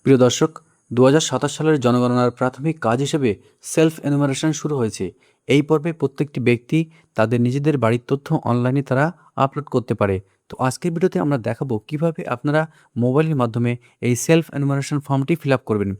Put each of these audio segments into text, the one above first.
প্রিয় দর্শক, ২০২৭ সালের জনগণনার প্রাথমিক কাজ হিসেবে সেলফ এনুমারেশন শুরু হয়েছে। এই পর্বে প্রত্যেকটি ব্যক্তি তাদের নিজেদের বাড়ির তথ্য অনলাইনে তারা আপলোড করতে পারে। তো আজকের ভিডিওতে আমরা দেখাবো কিভাবে আপনারা মোবাইলের মাধ্যমে এই সেলফ এনুমারেশন ফর্মটি ফিল আপ করবেন।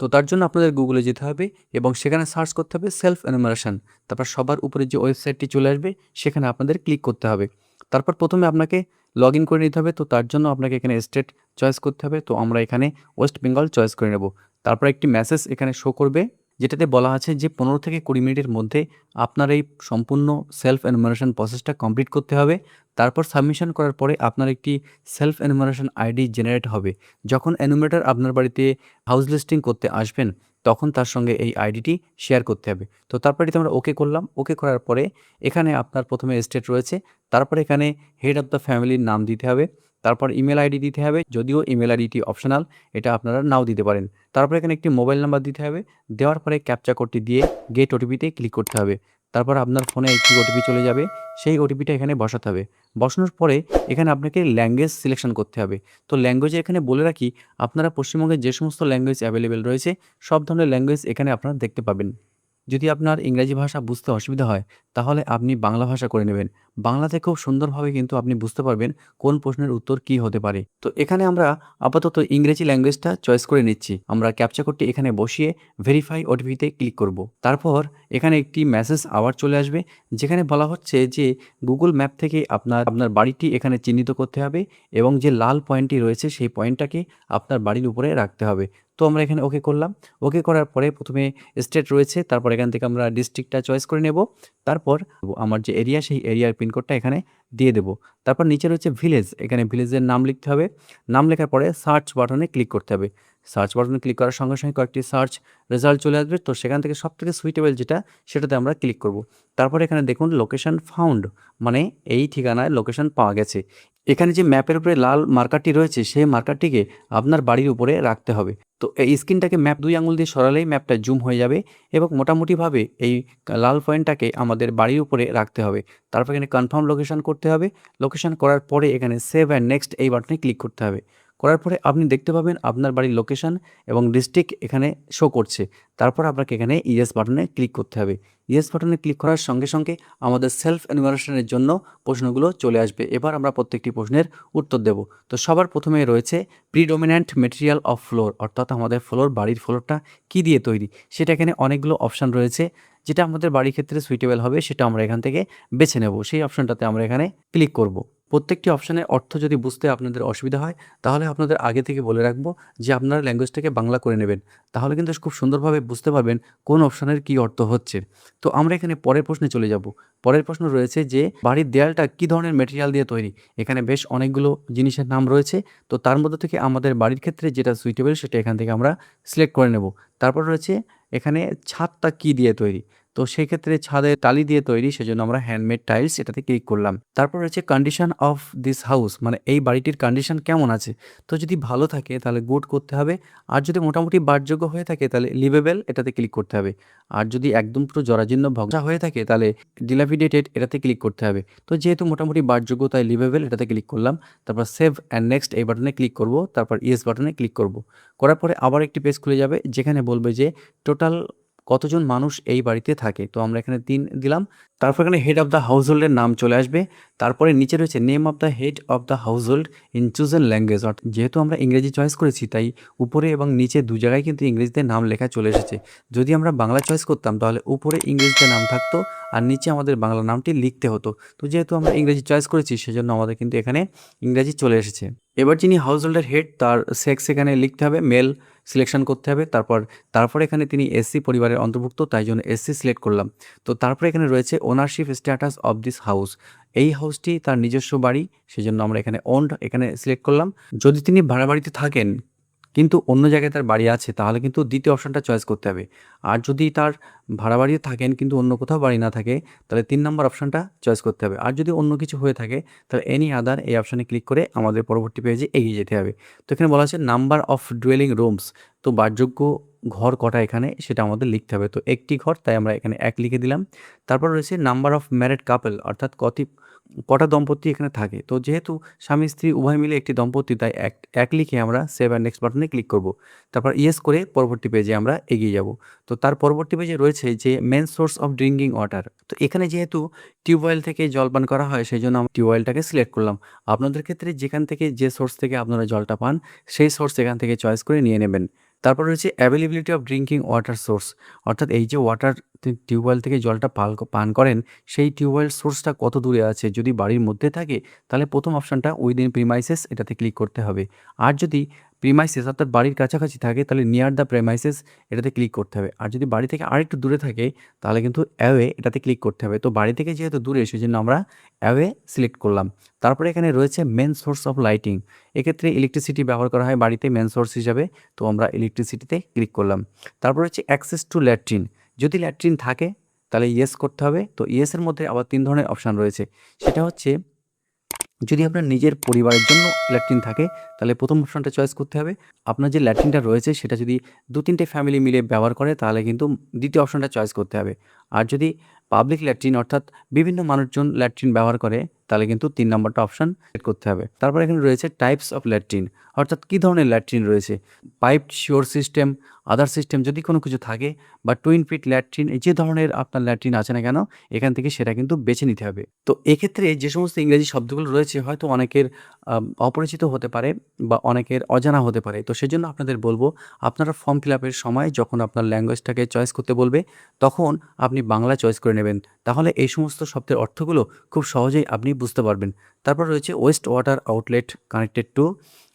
তো তার জন্য আপনাদের গুগলে যেতে হবে এবং সেখানে সার্চ করতে হবে সেলফ এনুমারেশন। তারপর সবার উপরে যে ওয়েবসাইটটি চলে আসবে সেখানে আপনাদের ক্লিক করতে হবে। তারপর প্রথমে আপনাকে লগ ইন করে নিতে হবে। তো তার জন্য আপনাকে এখানে স্টেট চয়েস করতে হবে। তো আমরা এখানে ওয়েস্ট বেঙ্গল চয়েস করে নেব। তারপর একটি মেসেজ এখানে শো করবে, যেটাতে বলা আছে যে 15 থেকে 20 মিনিটের মধ্যে আপনার এই সম্পূর্ণ সেলফ এনুমারেশন প্রসেসটা কমপ্লিট করতে হবে। তারপর সাবমিশন করার পরে আপনার একটি সেলফ এনুমারেশন আইডি জেনারেট হবে। যখন এনুমারেটর আপনার বাড়িতে হাউস লিস্টিং করতে আসবেন, তখন তার সঙ্গে এই আইডিটি শেয়ার করতে হবে। তো তারপর এটি আমরা ওকে করলাম। ওকে করার পরে এখানে আপনার প্রথমে স্টেট রয়েছে। তারপর এখানে হেড অফ দ্য ফ্যামিলির নাম দিতে হবে। তারপর ইমেল আইডি দিতে হবে, যদিও ইমেল আইডিটি অপশনাল, এটা আপনারা নাও দিতে পারেন। তারপর এখানে একটি মোবাইল নাম্বার দিতে হবে। দেওয়ার পরে ক্যাপচা কোডটি দিয়ে গেট ওটিপিতে ক্লিক করতে হবে। তারপর আপনার ফোনে একটি ওটিপি চলে যাবে, সেই ওটিপিটা এখানে বসাতে হবে। বসানোর পরে এখানে আপনাকে ল্যাঙ্গুয়েজ সিলেকশন করতে হবে। তো ল্যাঙ্গুয়েজে এখানে বলে রাখি, আপনারা পশ্চিমবঙ্গে যে সমস্ত ল্যাঙ্গুয়েজ অ্যাভেলেবেল রয়েছে সব ধরনের ল্যাঙ্গুয়েজ এখানে আপনারা দেখতে পাবেন। যদি আপনার ইংরেজি ভাষা বুঝতে অসুবিধা হয়, তাহলে আপনি বাংলা ভাষা করে নেবেন। বাংলাতে খুব সুন্দরভাবে কিন্তু আপনি বুঝতে পারবেন কোন প্রশ্নের উত্তর কী হতে পারে। তো এখানে আমরা আপাতত ইংরেজি ল্যাঙ্গুয়েজটা চয়েস করে নিচ্ছি। আমরা ক্যাপচা কোডটি এখানে বসিয়ে ভেরিফাই ওটিপিতে ক্লিক করব। তারপর এখানে একটি মেসেজ আবার চলে আসবে, যেখানে বলা হচ্ছে যে গুগল ম্যাপ থেকে আপনার বাড়িটি এখানে চিহ্নিত করতে হবে এবং যে লাল পয়েন্টটি রয়েছে সেই পয়েন্টটাকে আপনার বাড়ির উপরে রাখতে হবে। তো আমরা এখানে ওকে করলাম। ওকে করার পরে প্রথমে স্টেট রয়েছে, তারপর এখান থেকে আমরা ডিস্ট্রিক্টটা চয়েস করে নেব। তারপর আমার যে এরিয়া, সেই এরিয়ার পিনকোডটা এখানে দিয়ে দেব। তারপর নিচে রয়েছে ভিলেজ, এখানে ভিলেজের নাম লিখতে হবে। নাম লেখার পরে সার্চ বাটনে ক্লিক করতে হবে। সার্চ বাটনে ক্লিক করার সঙ্গে সঙ্গে কয়েকটি সার্চ রেজাল্ট চলে আসবে। তো সেখান থেকে সবথেকে সুইটেবল যেটা, সেটাতে আমরা ক্লিক করব। তারপর এখানে দেখুন লোকেশন ফাউন্ড, মানে এই ঠিকানায় লোকেশন পাওয়া গেছে। এখানে যে ম্যাপের উপরে লাল মার্কারটি রয়েছে, সেই মার্কারটিকে আপনার বাড়ির উপরে রাখতে হবে। তো এই স্ক্রিনটাকে ম্যাপ 2 আঙুল দিয়ে সরালেই ম্যাপটা জুম হয়ে যাবে এবং মোটামুটিভাবে এই লাল পয়েন্টটাকে আমাদের বাড়ির উপরে রাখতে হবে। তারপর এখানে কনফার্ম লোকেশন করতে হবে। লোকেশন করার পরে এখানে সেভ অ্যান্ড নেক্সট এই বাটনে ক্লিক করতে হবে। করার পরে আপনি দেখতে পাবেন আপনার বাড়ির লোকেশন এবং ডিস্ট্রিক্ট এখানে শো করছে। তারপর আপনাকে এখানে ইয়েস বাটনে ক্লিক করতে হবে। ইয়েস বাটনে ক্লিক করার সঙ্গে সঙ্গে আমাদের সেলফ এনুমারেশনের জন্য প্রশ্নগুলো চলে আসবে। এবার আমরা প্রত্যেকটি প্রশ্নের উত্তর দেব। তো সবার প্রথমে রয়েছে প্রিডমিন্যান্ট ম্যাটেরিয়াল অফ ফ্লোর, অর্থাৎ আমাদের বাড়ির ফ্লোরটা কী দিয়ে তৈরি, সেটা এখানে অনেকগুলো অপশান রয়েছে। যেটা আমাদের বাড়ির ক্ষেত্রে সুইটেবল হবে সেটা আমরা এখান থেকে বেছে নেব। সেই অপশানটাতে আমরা এখানে ক্লিক করব। প্রত্যেকটি অপশানের অর্থ যদি বুঝতে আপনাদের অসুবিধা হয়, তাহলে আপনাদের আগে থেকে বলে রাখবো যে আপনারা ল্যাঙ্গুয়েজটাকে বাংলা করে নেবেন। তাহলে কিন্তু খুব সুন্দরভাবে বুঝতে পারবেন কোন অপশানের কী অর্থ হচ্ছে। তো আমরা এখানে পরের প্রশ্নে চলে যাব। পরের প্রশ্ন রয়েছে যে বাড়ির দেয়ালটা কী ধরনের ম্যাটেরিয়াল দিয়ে তৈরি। এখানে বেশ অনেকগুলো জিনিসের নাম রয়েছে। তো তার মধ্যে থেকে আমাদের বাড়ির ক্ষেত্রে যেটা সুইটেবল সেটা এখান থেকে আমরা সিলেক্ট করে নেব। তারপর রয়েছে এখানে ছাদটা কী দিয়ে তৈরি। তো সেক্ষেত্রে ছাদের টালি দিয়ে তৈরি, সেজন্য আমরা হ্যান্ডমেড টাইলস এটাতে ক্লিক করলাম। তারপর রয়েছে কন্ডিশন অফ দিস হাউস, মানে এই বাড়িটির কন্ডিশন কেমন আছে। তো যদি ভালো থাকে তাহলে গুড করতে হবে, আর যদি মোটামুটি বাসযোগ্য হয়ে থাকে তাহলে লিভেবল এটাতে ক্লিক করতে হবে। আর যদি একদম পুরো জরাজীর্ণ ভগ্না হয়ে থাকে তাহলে ডিলাপিডেটেড এটাতে ক্লিক করতে হবে। তো যেহেতু মোটামুটি বাসযোগ্য তাই লিভেবল এটাতে ক্লিক করলাম। তারপর সেভ অ্যান্ড নেক্সট এই বাটনে ক্লিক করব। তারপর ইয়েস বাটনে ক্লিক করব। করার পরে আবার একটি পেজ খুলে যাবে, যেখানে বলবে যে টোটাল কতজন মানুষ এই বাড়িতে থাকে। তো আমরা এখানে 3 দিলাম। তারপর এখানে হেড অফ দ্য হাউসহোল্ডের নাম চলে আসবে। তারপরে নিচে রয়েছে name of the head of the household in chosen language, অর্থাৎ যেহেতু আমরা ইংরেজি চয়েস করেছি তাই উপরে এবং নিচে 2 জায়গায় কিন্তু ইংরেজিতে নাম লেখা চলে এসেছে। যদি আমরা বাংলা চয়েস করতাম তাহলে উপরে ইংরেজিতে নাম থাকতো আর নিচে আমাদের বাংলা নামটি লিখতে হতো। তো যেহেতু আমরা ইংরেজি চয়েস করেছি সেজন্য আমাদের কিন্তু এখানে ইংরেজি চলে এসেছে। এবার যিনি হাউসহোল্ডের হেড তার সেক্স এখানে লিখতে হবে, মেল সিলেকশন করতে হবে। তারপর এখানে তিনি এসসি পরিবারের অন্তর্ভুক্ত, তাই জন্য এসসি সিলেক্ট করলাম। তো তারপরে এখানে রয়েছে ownership status of this house, এই হাউসটি তার নিজস্ব বাড়ি, সেজন্য আমরা এখানে ওন্ড এখানে সিলেক্ট করলাম। যদি তিনি ভাড়া বাড়িতে থাকেন কিন্তু অন্য জায়গায় তার বাড়ি আছে, তাহলে কিন্তু দ্বিতীয় অপশনটা চয়েস করতে হবে। আর যদি তার ভাড়া বাড়িতে থাকেন কিন্তু অন্য কোথাও বাড়ি না থাকে, তাহলে 3 নম্বর অপশনটা চয়েস করতে হবে। আর যদি অন্য কিছু হয়ে থাকে তাহলে এনি আদার এই অপশানে ক্লিক করে আমাদের পরবর্তী পেজে এগিয়ে যেতে হবে। তো এখানে বলা আছে নাম্বার অফ ডুয়েলিং রুমস, তো বাসযোগ্য ঘর কটা এখানে সেটা আমাদের লিখতে হবে। তো একটি ঘর, তাই আমরা এখানে 1 লিখে দিলাম। তারপর রয়েছে নাম্বার অফ ম্যারিড কাপল, অর্থাৎ কটা দম্পতি এখানে থাকে। তো যেহেতু স্বামী স্ত্রী উভয় মিলে একটি দম্পতি, তাই এক লিখে আমরা সেভ অ্যান্ড নেক্সট বাটনে ক্লিক করব। তারপর ইয়েস করে পরবর্তী পেজে আমরা এগিয়ে যাব। তো তার পরবর্তী পেজে রয়েছে যে main source of drinking water. তো এখানে যেহেতু টিউবওয়েল থেকে জল পান করা হয়, সেজন্য আমরা টিউবওয়েলটাকে সিলেক্ট করলাম। আপনাদের ক্ষেত্রে যেখান থেকে যে সোর্স থেকে আপনারা জলটা পান, সেই সোর্স এখান থেকে চয়েস করে নিয়ে নেবেন। তারপর রয়েছে availability of drinking water source, অর্থাৎ এই যে ওয়াটার টিউবওয়েল থেকে জলটা পান করেন, সেই টিউবওয়েল সোর্সটা কত দূরে আছে। যদি বাড়ির মধ্যে থাকে তাহলে প্রথম অপশনটা উইদিন প্রিমাইসেস এটাতে ক্লিক করতে হবে। আর যদি প্রিমাইসেস অর্থাৎ বাড়ির কাছাকাছি থাকে তাহলে নিয়ার দ্য প্রেমাইসেস এটাতে ক্লিক করতে হবে। আর যদি বাড়ি থেকে আরেকটু দূরে থাকে তাহলে কিন্তু অ্যাওয়ে এটাতে ক্লিক করতে হবে। তো বাড়ি থেকে যেহেতু দূরে সেজন্য আমরা অ্যাওয়ে সিলেক্ট করলাম। তারপরে এখানে রয়েছে মেন সোর্স অফ লাইটিং। এক্ষেত্রে ইলেকট্রিসিটি ব্যবহার করা হয় বাড়িতে মেন সোর্স হিসাবে, তো আমরা ইলেকট্রিসিটিতে ক্লিক করলাম। তারপর হচ্ছে অ্যাক্সেস টু ল্যাট্রিন। যদি ল্যাট্রিন থাকে তাহলে ইয়েস করতে হবে। তো ইয়েসের মধ্যে আবার ৩ ধরনের অপশান রয়েছে। সেটা হচ্ছে যদি আপনার নিজের পরিবারের জন্য ল্যাট্রিন থাকে তাহলে প্রথম অপশনটা চয়েস করতে হবে। আপনার যে ল্যাট্রিনটা রয়েছে সেটা যদি ২-৩টে ফ্যামিলি মিলে ব্যবহার করে তাহলে কিন্তু দ্বিতীয় অপশনটা চয়েস করতে হবে। আর যদি পাবলিক ল্যাট্রিন অর্থাৎ বিভিন্ন মানুষজন ল্যাট্রিন ব্যবহার করে তাহলে কিন্তু ৩ নম্বরটা অপশন সেট করতে হবে। তারপর এখানে রয়েছে টাইপস অফ ল্যাট্রিন, অর্থাৎ কী ধরনের ল্যাট্রিন রয়েছে। পাইপড শিওর সিস্টেম, আদার সিস্টেম যদি কোনো কিছু থাকে, বা টুইন পিট ল্যাট্রিন, যে ধরনের আপনার ল্যাট্রিন আছে না কেন এখান থেকে সেটা কিন্তু বেছে নিতে হবে। তো এক্ষেত্রে যে সমস্ত ইংরেজি শব্দগুলো রয়েছে হয়তো অনেকের অপরিচিত হতে পারে বা অনেকের অজানা হতে পারে। তো সেজন্য আপনাদের বলবো, আপনারা ফর্ম ফিল আপের সময় যখন আপনার ল্যাঙ্গুয়েজটাকে চয়েস করতে বলবে তখন আপনি বাংলা চয়েস করে নেবেন। তাহলে এই সমস্ত শব্দের অর্থগুলো খুব সহজেই আপনি বুঝতে পারবেন। তারপর রয়েছে West water outlet connected to.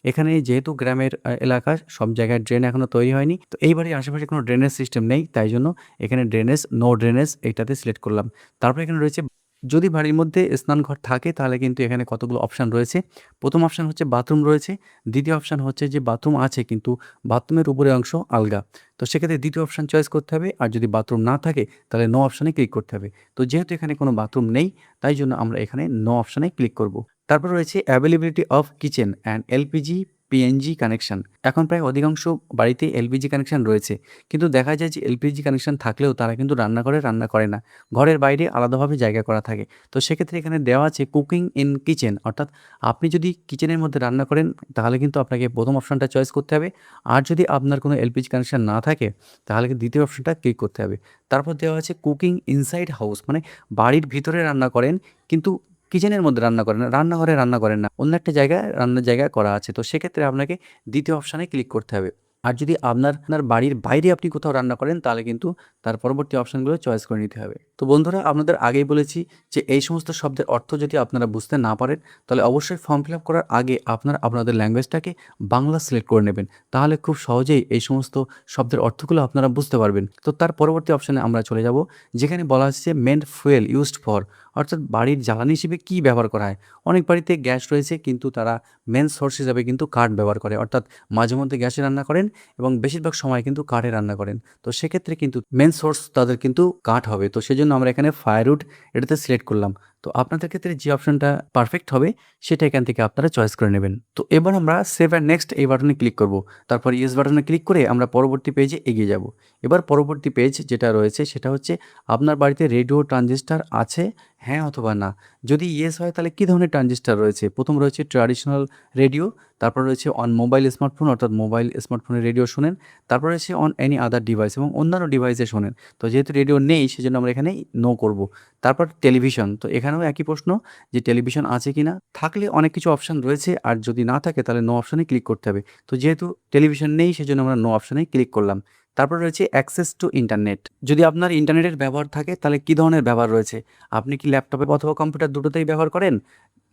এখানে যেহেতু গ্রামের এলাকা, সব জায়গায় ড্রেন এখনও তৈরি হয়নি। তো এই বাড়ির আশেপাশে কোনো ড্রেনেজ সিস্টেম নেই, তাই জন্য এখানে ড্রেনেজ, নো ড্রেনেজ এইটাতে সিলেক্ট করলাম। তারপর এখানে রয়েছে যদি বাড়ির মধ্যে স্নানঘর থাকে তাহলে কিন্তু এখানে কতগুলো অপশান রয়েছে। প্রথম অপশান হচ্ছে বাথরুম রয়েছে। দ্বিতীয় অপশান হচ্ছে যে বাথরুম আছে কিন্তু বাথরুমের উপরের অংশ আলগা। তো সেক্ষেত্রে দ্বিতীয় অপশান চয়েস করতে হবে। আর যদি বাথরুম না থাকে তাহলে নো অপশানে ক্লিক করতে হবে। তো যেহেতু এখানে কোনো বাথরুম নেই তাই জন্য আমরা এখানে নো অপশানে ক্লিক করব। তারপর রয়েছে availability of kitchen and LPG PNG connection. এখন প্রায় অধিকাংশ বাড়িতে এলপিজি কানেকশন রয়েছে, কিন্তু দেখা যায় যে এলপিজি কানেকশন থাকলেও তারা কিন্তু রান্নাঘরে রান্না করে না, ঘরের বাইরে আলাদাভাবে জায়গা করা থাকে। তো সেক্ষেত্রে এখানে দেওয়া আছে কুকিং ইন কিচেন, অর্থাৎ আপনি যদি কিচেনের মধ্যে রান্না করেন তাহলে কিন্তু আপনাকে প্রথম অপশনটা চয়েস করতে হবে। আর যদি আপনার কোনো এলপিজি কানেকশন না থাকে তাহলে কিন্তু দ্বিতীয় অপশনটা ক্লিক করতে হবে। তারপর দেওয়া আছে কুকিং ইনসাইড হাউস, মানে বাড়ির ভিতরে রান্না করেন কিন্তু কিচেনের মধ্যে রান্না করেন না, রান্নাঘরে রান্না করেন না, অন্য একটা জায়গায় রান্নার জায়গায় করা আছে। তো সেক্ষেত্রে আপনাকে দ্বিতীয় অপশানে ক্লিক করতে হবে। আর যদি আপনার বাড়ির বাইরে আপনি কোথাও রান্না করেন তাহলে কিন্তু তার পরবর্তী অপশানগুলো চয়েস করে নিতে হবে। তো বন্ধুরা, আপনাদের আগেই বলেছি যে এই সমস্ত শব্দের অর্থ যদি আপনারা বুঝতে না পারেন তাহলে অবশ্যই ফর্ম ফিল আপ করার আগে আপনারা আপনাদের ল্যাঙ্গুয়েজটাকে বাংলা সিলেক্ট করে নেবেন। তাহলে খুব সহজেই এই সমস্ত শব্দের অর্থগুলো আপনারা বুঝতে পারবেন। তো তার পরবর্তী অপশানে আমরা চলে যাব, যেখানে বলা হচ্ছে মেন ফুয়েল ইউজড ফর, অর্থাৎ বাড়ির জ্বালানি হিসেবে কী ব্যবহার করা হয়। অনেক বাড়িতে গ্যাস রয়েছে কিন্তু তারা মেন সোর্স হিসাবে কিন্তু কাঠ ব্যবহার করে, অর্থাৎ মাঝে মধ্যে গ্যাসে রান্না করেন এবং বেশিরভাগ সময় কিন্তু কাঠে রান্না করেন। তো সেক্ষেত্রে কিন্তু মেন সোর্স তাদের কিন্তু কাঠ হবে। তো সেজন্য আমরা এখানে ফায়ারউড এটাতে সিলেক্ট করলাম। তো আপনাদের ক্ষেত্রে যে অপশনটা পারফেক্ট হবে সেটা এখান থেকে আপনারা চয়েস করে নেবেন। তো এবার আমরা সেভ অ্যান্ড নেক্সট এই বাটনে ক্লিক করব। তারপর ইয়েস বাটনে ক্লিক করে আমরা পরবর্তী পেজে এগিয়ে যাব। এবার পরবর্তী পেজ যেটা রয়েছে সেটা হচ্ছে আপনার বাড়িতে রেডিও ট্রানজিস্টার আছে, হ্যাঁ অথবা না। যদি ইয়েস হয় তাহলে কী ধরনের ট্রানজিস্টার রয়েছে। প্রথম রয়েছে ট্র্যাডিশনাল রেডিও, তারপর রয়েছে অন মোবাইল স্মার্টফোন, অর্থাৎ মোবাইল স্মার্টফোনে রেডিও শোনেন। তারপর রয়েছে অন এনি আদার ডিভাইস, এবং অন্যান্য ডিভাইসে শোনেন। তো যেহেতু রেডিও নেই সেজন্য আমরা এখানে নো করব। তারপর টেলিভিশন, তো এখানেও একই প্রশ্ন যে টেলিভিশন আছে কি না। থাকলে অনেক কিছু অপশান রয়েছে, আর যদি না থাকে তাহলে নো অপশানে ক্লিক করতে হবে। তো যেহেতু টেলিভিশন নেই সেজন্য আমরা নো অপশানে ক্লিক করলাম। তারপর রয়েছে অ্যাক্সেস টু ইন্টারনেট। যদি আপনার ইন্টারনেটের ব্যবহার থাকে তাহলে কী ধরনের ব্যবহার রয়েছে। আপনি কি ল্যাপটপে অথবা কম্পিউটার দুটোতেই ব্যবহার করেন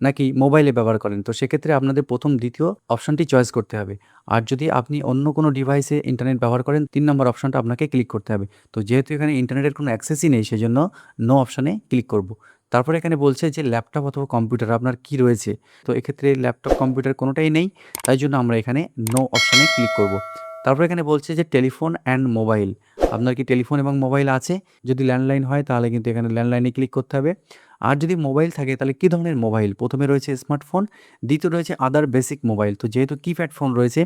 নাকি মোবাইলে ব্যবহার করেন। তো সেক্ষেত্রে আপনাদের প্রথম দ্বিতীয় অপশানটি চয়েস করতে হবে। আর যদি আপনি অন্য কোনো ডিভাইসে ইন্টারনেট ব্যবহার করেন ৩ নম্বর অপশানটা আপনাকে ক্লিক করতে হবে। তো যেহেতু এখানে ইন্টারনেটের কোনো অ্যাক্সেসই নেই সেজন্য নো অপশানে ক্লিক করব। তারপরে এখানে বলছে যে ল্যাপটপ অথবা কম্পিউটার আপনার কি রয়েছে। তো এক্ষেত্রে ল্যাপটপ কম্পিউটার কোনোটাই নেই, তাই জন্য আমরা এখানে নো অপশানে ক্লিক করব। তারপর এখানে বলছে যে টেলিফোন অ্যান্ড মোবাইল, আপনার কি টেলিফোন এবং মোবাইল আছে। যদি ল্যান্ডলাইন হয় তাহলে কিন্তু এখানে ল্যান্ডলাইনে ক্লিক করতে হবে। আর যদি মোবাইল থাকে তাহলে কী ধরনের মোবাইল। প্রথমে রয়েছে স্মার্টফোন, দ্বিতীয় রয়েছে আদার বেসিক মোবাইল। তো যেহেতু কিপ্যাড ফোন রয়েছে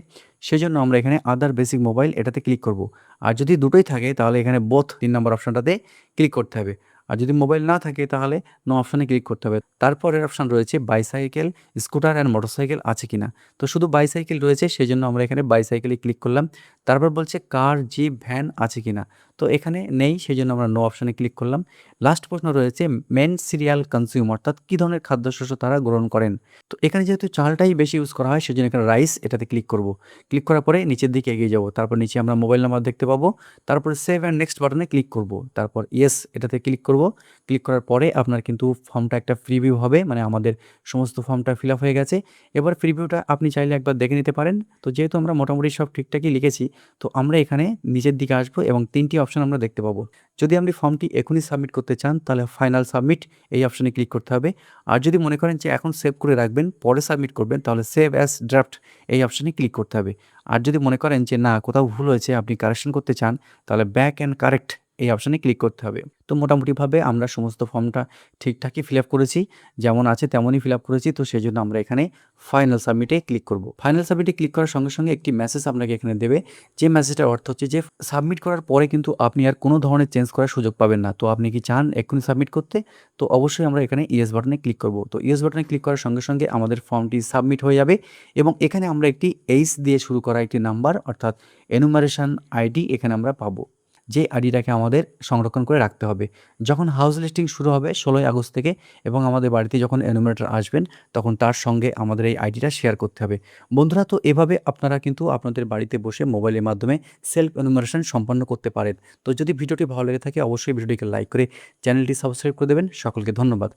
সেজন্য আমরা এখানে আদার বেসিক মোবাইল এটাতে ক্লিক করব। আর যদি দুটোই থাকে তাহলে এখানে বোথ ৩ নম্বর অপশানটাতে ক্লিক করতে হবে। আর যদি মোবাইল না থাকে তাহলে নো অপশনে ক্লিক করতে হবে। তারপরের অপশন রয়েছে বাইসাইকেল, স্কুটার অ্যান্ড মোটরসাইকেল আছে কিনা। তো শুধু বাইসাইকেল রয়েছে, সেজন্য আমরা এখানে বাইসাইকেলে ক্লিক করলাম। তারপর বলছে কার, জিপ, ভ্যান আছে কিনা। তো এখানে নেই, সেজন্য আমরা নো অপশনে ক্লিক করলাম। লাস্ট প্রশ্ন রয়েছে মেন সিরিয়াল কনজিউম, অর্থাৎ কী ধরনের খাদ্যশস্য তারা গ্রহণ করেন। তো এখানে যেহেতু চালটাই বেশি ইউজ করা হয়, সেজন্য এখানে রাইস এটাতে ক্লিক করব। ক্লিক করার পরে নিচের দিকে এগিয়ে যাব। তারপর নিচে আমরা মোবাইল নাম্বার দেখতে পাবো। তারপরে সেভ অ্যান্ড নেক্সট বাটনে ক্লিক করব। তারপর ইয়েস এটাতে ক্লিক করব। ক্লিক করার পরে আপনার কিন্তু ফর্মটা একটা প্রিভিউ হবে, মানে আমাদের সমস্ত ফর্মটা ফিল আপ হয়ে গেছে। এবার প্রিভিউটা আপনি চাইলে একবার দেখে নিতে পারেন। তো যেহেতু আমরা মোটামুটি সব ঠিকঠাকই লিখেছি, তো আমরা এখানে নিচের দিকে আসবো এবং 3টি অপশন আমরা দেখতে পাবো। যদি আপনি ফর্মটি এখনই সাবমিট করতে চান, তাহলে ফাইনাল সাবমিট এই অপশনে ক্লিক করতে হবে। আর যদি মনে করেন যে এখন সেভ করে রাখবেন, পরে সাবমিট করবেন, তাহলে সেভ অ্যাজ ড্রাফট এই অপশনে ক্লিক করতে হবে। আর যদি মনে করেন যে না, কোথাও ভুল হয়েছে, আপনি কারেকশন করতে চান, তাহলে ব্যাক অ্যান্ড কারেক্ট এই অপশনে ক্লিক করতে হবে। তো মোটামুটিভাবে আমরা সমস্ত ফর্মটা ঠিকঠাকই ফিল আপ করেছি, যেমন আছে তেমনই ফিল আপ করেছি। তো সেই জন্য আমরা এখানে ফাইনাল সাবমিটে ক্লিক করব। ফাইনাল সাবমিটে ক্লিক করার সঙ্গে সঙ্গে একটি মেসেজ আপনাকে এখানে দেবে, যে মেসেজটার অর্থ হচ্ছে যে সাবমিট করার পরে কিন্তু আপনি আর কোনো ধরনের চেঞ্জ করার সুযোগ পাবেন না। তো আপনি কি চান এক্ষুনি সাবমিট করতে? তো অবশ্যই আমরা এখানে ইয়েস বাটনে ক্লিক করব। তো ইয়েস বাটনে ক্লিক করার সঙ্গে সঙ্গে আমাদের ফর্মটি সাবমিট হয়ে যাবে এবং এখানে আমরা একটি এইচ দিয়ে শুরু করা একটি নাম্বার, অর্থাৎ এনুমারেশন আইডি এখানে আমরা পাবো, যে আইডিটাকে আমাদের সংরক্ষণ করে রাখতে হবে। যখন হাউস লিস্টিং শুরু হবে 16ই আগস্ট থেকে এবং আমাদের বাড়িতে যখন এনুমারেটর আসবেন, তখন তার সঙ্গে আমাদের এই আইডিটা শেয়ার করতে হবে। বন্ধুরা, তো এভাবে আপনারা কিন্তু আপনাদের বাড়িতে বসে মোবাইলের মাধ্যমে সেলফ এনুমারেশন সম্পন্ন করতে পারেন। তো যদি ভিডিওটি ভালো লেগে থাকে, অবশ্যই ভিডিওটিকে লাইক করে চ্যানেলটি সাবস্ক্রাইব করে দেবেন। সকলকে ধন্যবাদ।